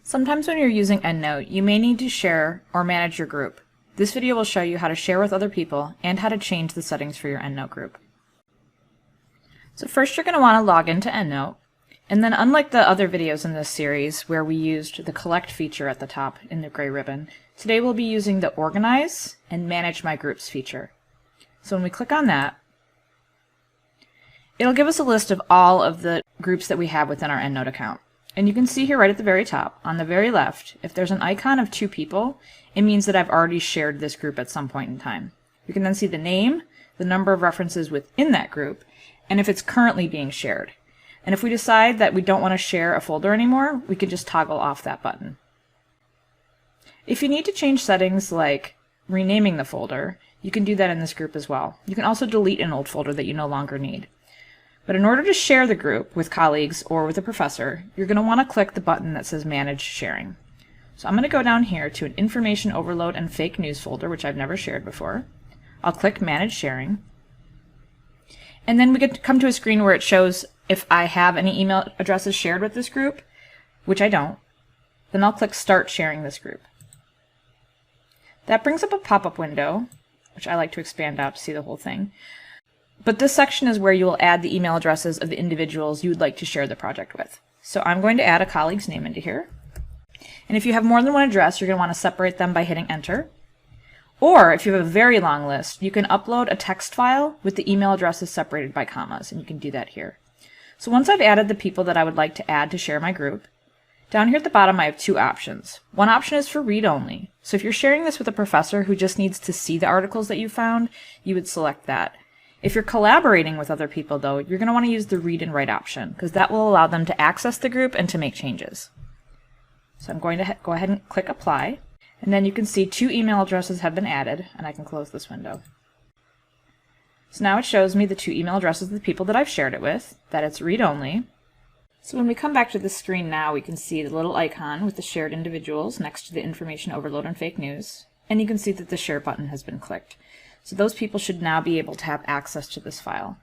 Sometimes when you're using EndNote, you may need to share or manage your group. This video will show you how to share with other people and how to change the settings for your EndNote group. So first you're going to want to log into EndNote, and then unlike the other videos in this series where we used the collect feature at the top in the gray ribbon, today we'll be using the organize and manage my groups feature. So when we click on that, it'll give us a list of all of the groups that we have within our EndNote account. And you can see here right at the very top, on the very left, if there's an icon of 2 people, it means that I've already shared this group at some point in time. You can then see the name, the number of references within that group, and if it's currently being shared. And if we decide that we don't want to share a folder anymore, we can just toggle off that button. If you need to change settings like renaming the folder, you can do that in this group as well. You can also delete an old folder that you no longer need. But in order to share the group with colleagues or with a professor, you're going to want to click the button that says Manage Sharing. So I'm going to go down here to an Information Overload and Fake News folder, which I've never shared before. I'll click Manage Sharing. And then we get to come to a screen where it shows if I have any email addresses shared with this group, which I don't. Then I'll click Start Sharing this group. That brings up a pop-up window, which I like to expand out to see the whole thing. But this section is where you will add the email addresses of the individuals you would like to share the project with. So I'm going to add a colleague's name into here. And if you have more than one address, you're going to want to separate them by hitting Enter. Or if you have a very long list, you can upload a text file with the email addresses separated by commas, and you can do that here. So once I've added the people that I would like to add to share my group, down here at the bottom I have 2 options. One option is for read-only. So if you're sharing this with a professor who just needs to see the articles that you found, you would select that. If you're collaborating with other people, though, you're going to want to use the read and write option, because that will allow them to access the group and to make changes. So I'm going to go ahead and click Apply, and then you can see 2 email addresses have been added, and I can close this window. So now it shows me the 2 email addresses of the people that I've shared it with, that it's read-only. So when we come back to this screen now, we can see the little icon with the shared individuals next to the Information Overload and Fake News, and you can see that the Share button has been clicked. So those people should now be able to have access to this file.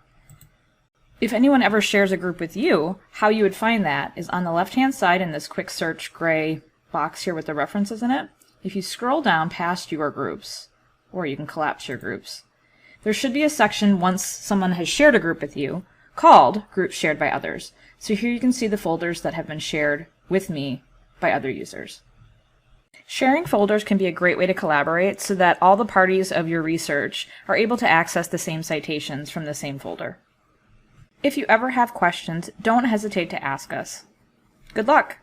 If anyone ever shares a group with you, how you would find that is on the left-hand side in this quick search gray box here with the references in it. If you scroll down past your groups, or you can collapse your groups, there should be a section once someone has shared a group with you called Groups Shared by Others. So here you can see the folders that have been shared with me by other users. Sharing folders can be a great way to collaborate so that all the parties of your research are able to access the same citations from the same folder. If you ever have questions, don't hesitate to ask us. Good luck!